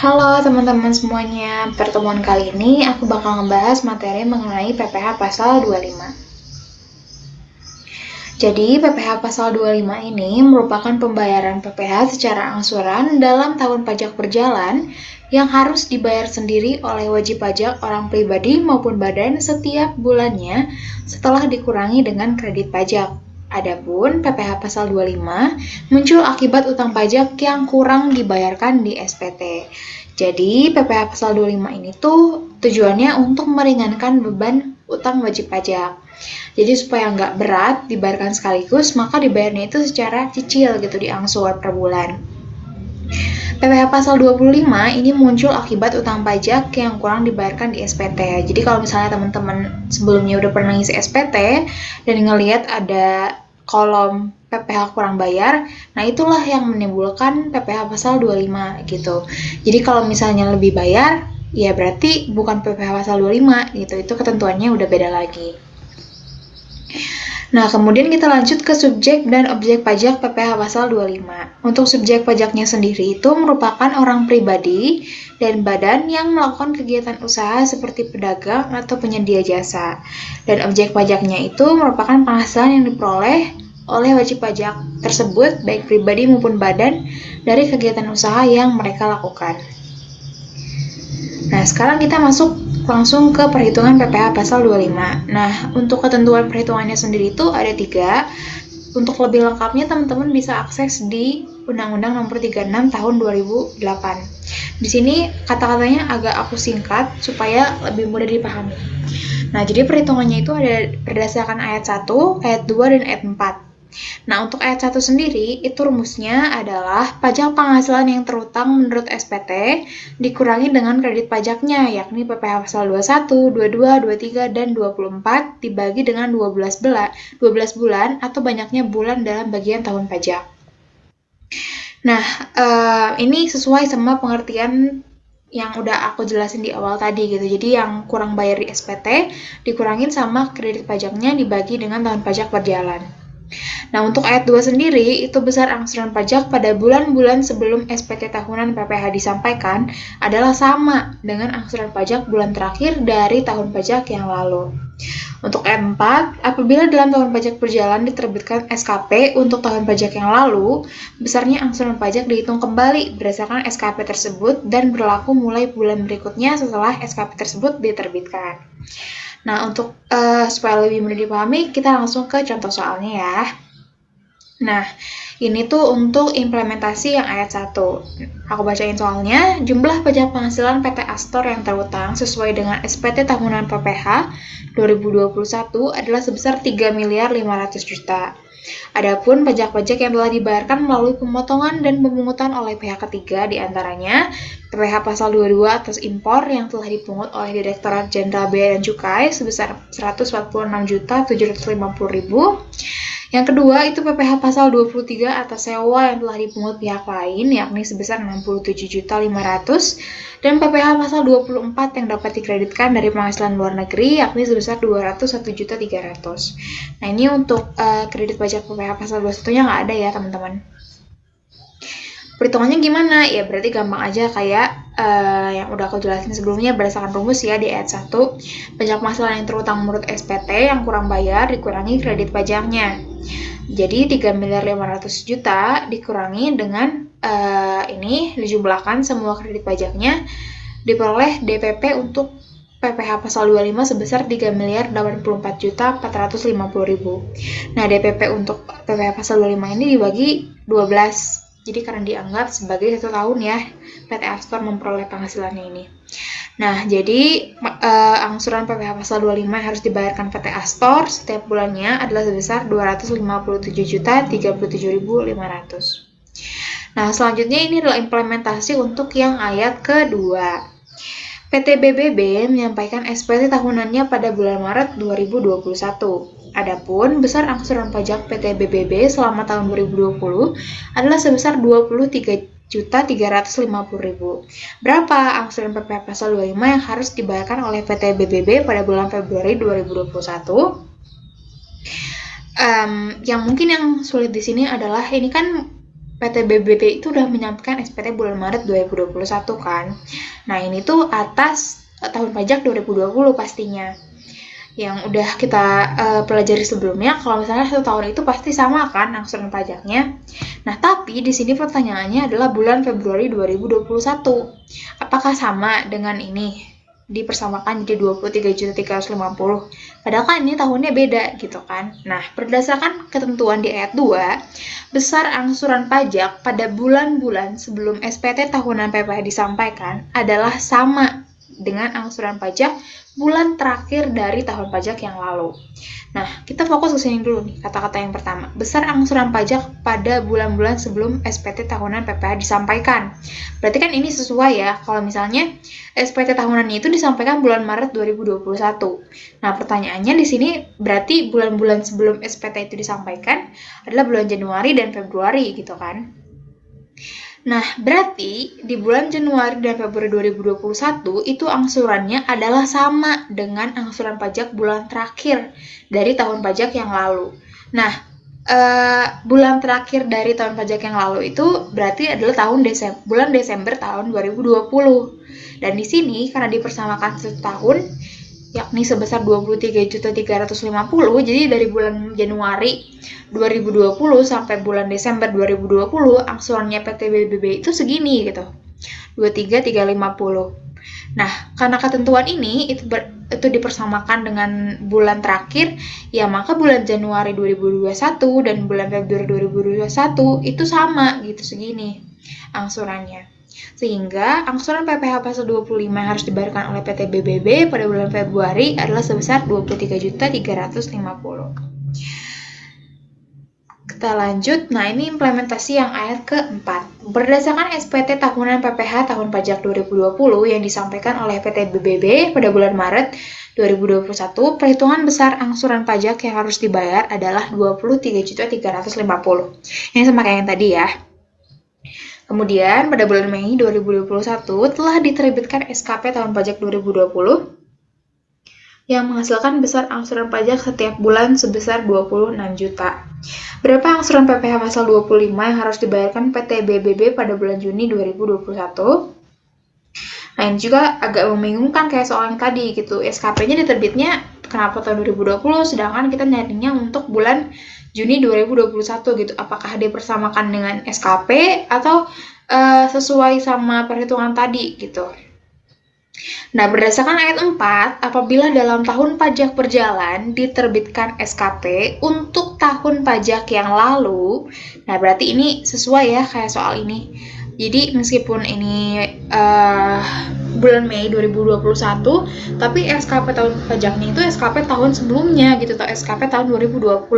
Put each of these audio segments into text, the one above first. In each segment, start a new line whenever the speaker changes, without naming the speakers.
Halo teman-teman semuanya, pertemuan kali ini aku bakal ngebahas materi mengenai PPh pasal 25. Jadi, PPh pasal 25 ini merupakan pembayaran PPh secara angsuran dalam tahun pajak berjalan yang harus dibayar sendiri oleh wajib pajak orang pribadi maupun badan setiap bulannya setelah dikurangi dengan kredit pajak. Adapun PPh pasal 25 muncul akibat utang pajak yang kurang dibayarkan di SPT. Jadi, PPh pasal 25 ini tuh tujuannya untuk meringankan beban utang wajib pajak. Jadi supaya nggak berat dibayarkan sekaligus, maka dibayarnya itu secara cicil gitu, diangsur per bulan. PPh pasal 25 ini muncul akibat utang pajak yang kurang dibayarkan di SPT. Jadi kalau misalnya teman-teman sebelumnya udah pernah ngisi SPT dan ngelihat ada kolom PPh kurang bayar, nah itulah yang menimbulkan PPh pasal 25 gitu. Jadi kalau misalnya lebih bayar, ya berarti bukan PPh pasal 25 gitu, itu ketentuannya udah beda lagi. Nah, kemudian kita lanjut ke subjek dan objek pajak PPh pasal 25. Untuk subjek pajaknya sendiri itu merupakan orang pribadi dan badan yang melakukan kegiatan usaha seperti pedagang atau penyedia jasa. Dan objek pajaknya itu merupakan penghasilan yang diperoleh oleh wajib pajak tersebut, baik pribadi maupun badan, dari kegiatan usaha yang mereka lakukan. Nah, sekarang kita masuk langsung ke perhitungan PPh pasal 25. Nah, untuk ketentuan perhitungannya sendiri itu ada 3. Untuk lebih lengkapnya teman-teman bisa akses di Undang-Undang Nomor 36 Tahun 2008. Di sini kata-katanya agak aku singkat supaya lebih mudah dipahami. Nah, jadi perhitungannya itu ada berdasarkan ayat 1, ayat 2, dan ayat 4. Nah, untuk ayat 1 sendiri, itu rumusnya adalah pajak penghasilan yang terutang menurut SPT dikurangi dengan kredit pajaknya, yakni PPh pasal 21, 22, 23, dan 24 dibagi dengan 12 bulan atau banyaknya bulan dalam bagian tahun pajak. Nah, ini sesuai sama pengertian yang udah aku jelasin di awal tadi gitu. Jadi yang kurang bayar di SPT dikurangin sama kredit pajaknya dibagi dengan tahun pajak berjalan. Nah, untuk ayat 2 sendiri, itu besar angsuran pajak pada bulan-bulan sebelum SPT tahunan PPh disampaikan adalah sama dengan angsuran pajak bulan terakhir dari tahun pajak yang lalu. Untuk ayat 4, apabila dalam tahun pajak berjalan diterbitkan SKP untuk tahun pajak yang lalu, besarnya angsuran pajak dihitung kembali berdasarkan SKP tersebut dan berlaku mulai bulan berikutnya setelah SKP tersebut diterbitkan. Nah, untuk supaya lebih mudah dipahami, kita langsung ke contoh soalnya ya. Nah, ini tuh untuk implementasi yang ayat 1. Aku bacain soalnya. Jumlah pajak penghasilan PT Astor yang terutang sesuai dengan SPT tahunan PPh 2021 adalah sebesar 3.500 juta. Adapun pajak-pajak yang telah dibayarkan melalui pemotongan dan pemungutan oleh pihak ketiga diantaranya PPh pasal 22 atas impor yang telah dipungut oleh Direktorat Jenderal Bea dan Cukai sebesar 146.750.000. Yang kedua itu PPh pasal 23 atas sewa yang telah dipungut pihak lain yakni sebesar 67.500.000 dan PPh pasal 24 yang dapat dikreditkan dari penghasilan luar negeri yakni sebesar 201.300.000. Nah, ini untuk kredit pajak PPh pasal 21-nya nggak ada ya teman-teman. Perhitungannya gimana? Ya berarti gampang aja kayak yang udah aku jelasin sebelumnya berdasarkan rumus ya di ayat 1. Pajak penghasilan yang terutang menurut SPT yang kurang bayar dikurangi kredit pajaknya. Jadi 3.500 juta dikurangi dengan ini dijumlahkan semua kredit pajaknya diperoleh DPP untuk PPh pasal 25 sebesar 3.084.450.000. Nah, DPP untuk PPh pasal 25 ini dibagi 12. Jadi karena dianggap sebagai 1 tahun ya PT Astor memperoleh penghasilannya ini. Nah, jadi angsuran PPh pasal 25 yang harus dibayarkan PT Astor setiap bulannya adalah sebesar 257.037.500. Nah, selanjutnya ini adalah implementasi untuk yang ayat kedua. PT BBB menyampaikan SPT tahunannya pada bulan Maret 2021. Adapun besar angsuran pajak PT BBB selama tahun 2020 adalah sebesar 23.350.000. Berapa angsuran PPh pasal 25 yang harus dibayarkan oleh PT BBB pada bulan Februari 2021? Yang mungkin yang sulit di sini adalah ini kan PT BBB itu udah menyampaikan SPT bulan Maret 2021 kan. Nah, ini tuh atas tahun pajak 2020 pastinya. Yang udah kita pelajari sebelumnya, kalau misalnya 1 tahun itu pasti sama kan angsuran pajaknya. Nah, tapi di sini pertanyaannya adalah bulan Februari 2021. Apakah sama dengan ini? Dipersamakan jadi 23.350. Padahal kan ini tahunnya beda gitu kan. Nah, berdasarkan ketentuan di ayat 2, besar angsuran pajak pada bulan-bulan sebelum SPT tahunan PPh disampaikan adalah sama dengan angsuran pajak bulan terakhir dari tahun pajak yang lalu. Nah, kita fokus ke sini dulu nih, kata-kata yang pertama. Besar angsuran pajak pada bulan-bulan sebelum SPT tahunan PPh disampaikan. Berarti kan ini sesuai ya, kalau misalnya SPT tahunannya itu disampaikan bulan Maret 2021. Nah, pertanyaannya di sini berarti bulan-bulan sebelum SPT itu disampaikan adalah bulan Januari dan Februari gitu kan. Nah, berarti di bulan Januari dan Februari 2021 itu angsurannya adalah sama dengan angsuran pajak bulan terakhir dari tahun pajak yang lalu. Nah, bulan terakhir dari tahun pajak yang lalu itu berarti adalah bulan Desember tahun 2020. Dan di sini karena dipersamakan 1 tahun, yakni sebesar 23.350, jadi dari bulan Januari 2020 sampai bulan Desember 2020 angsurannya PT BBB itu segini gitu, 23.350. Nah, karena ketentuan ini itu dipersamakan dengan bulan terakhir, ya maka bulan Januari 2021 dan bulan Februari 2021 itu sama gitu, segini angsurannya. Sehingga angsuran PPh pasal 25 yang harus dibayarkan oleh PT BBB pada bulan Februari adalah sebesar 23.350. Kita lanjut, nah ini implementasi yang ayat keempat. Berdasarkan SPT tahunan PPh tahun pajak 2020 yang disampaikan oleh PT BBB pada bulan Maret 2021, perhitungan besar angsuran pajak yang harus dibayar adalah 23.350. Ini sama kayak yang tadi ya. Kemudian pada bulan Mei 2021 telah diterbitkan SKP tahun pajak 2020 yang menghasilkan besar angsuran pajak setiap bulan sebesar 26 juta. Berapa angsuran PPh pasal 25 yang harus dibayarkan PT BBB pada bulan Juni 2021? Nah, ini juga agak membingungkan kayak soal yang tadi gitu. SKP-nya diterbitnya kenapa tahun 2020 sedangkan kita nyarinya untuk bulan Juni 2021 gitu. Apakah dipersamakan dengan SKP atau sesuai sama perhitungan tadi gitu. Nah, berdasarkan ayat 4, apabila dalam tahun pajak berjalan diterbitkan SKP untuk tahun pajak yang lalu, nah berarti ini sesuai ya kayak soal ini. Jadi meskipun ini bulan Mei 2021, tapi SKP tahun pajaknya itu SKP tahun sebelumnya gitu, atau SKP tahun 2020.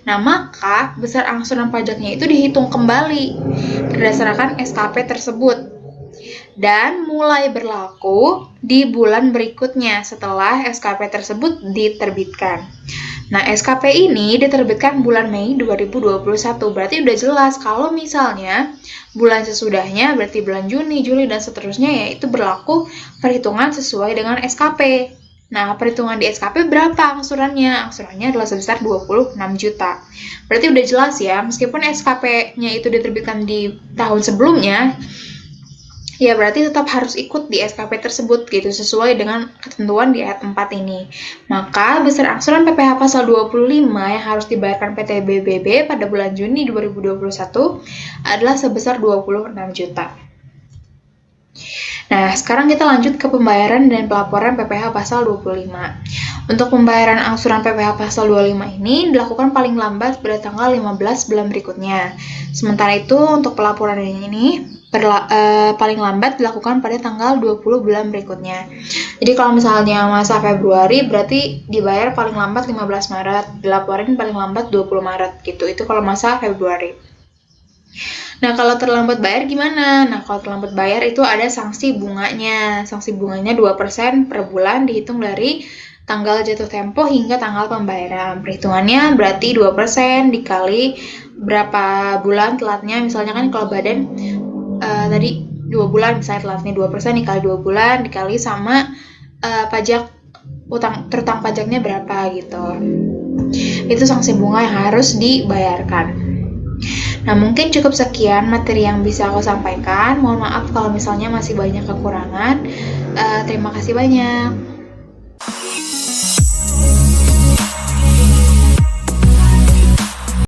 Nah, maka besar angsuran pajaknya itu dihitung kembali berdasarkan SKP tersebut dan mulai berlaku di bulan berikutnya setelah SKP tersebut diterbitkan. Nah, SKP ini diterbitkan bulan Mei 2021, berarti udah jelas kalau misalnya bulan sesudahnya, berarti bulan Juni, Juli, dan seterusnya ya itu berlaku perhitungan sesuai dengan SKP. Nah, perhitungan di SKP berapa angsurannya? Angsurannya adalah sebesar 26 juta. Berarti udah jelas ya, meskipun SKP-nya itu diterbitkan di tahun sebelumnya, ya berarti tetap harus ikut di SKP tersebut gitu sesuai dengan ketentuan di ayat 4 ini. Maka besar angsuran PPh pasal 25 yang harus dibayarkan PT BBB pada bulan Juni 2021 adalah sebesar 26 juta. Nah, sekarang kita lanjut ke pembayaran dan pelaporan PPh pasal 25. Untuk pembayaran angsuran PPh pasal 25 ini dilakukan paling lambat pada tanggal 15 bulan berikutnya. Sementara itu untuk pelaporan ini paling lambat dilakukan pada tanggal 20 bulan berikutnya. Jadi kalau misalnya masa Februari berarti dibayar paling lambat 15 Maret, dilaporin paling lambat 20 Maret gitu. Itu kalau masa Februari. Nah, kalau terlambat bayar gimana? Nah, kalau terlambat bayar itu ada sanksi bunganya. Sanksi bunganya 2% per bulan dihitung dari tanggal jatuh tempo hingga tanggal pembayaran. Perhitungannya berarti 2% dikali berapa bulan telatnya. Misalnya kan kalau badan tadi 2 bulan, misalnya telatnya 2% dikali 2 bulan dikali sama pajak terutang pajaknya berapa gitu. Itu sanksi bunga yang harus dibayarkan. Nah, mungkin cukup sekian materi yang bisa aku sampaikan. Mohon maaf kalau misalnya masih banyak kekurangan. Terima kasih banyak.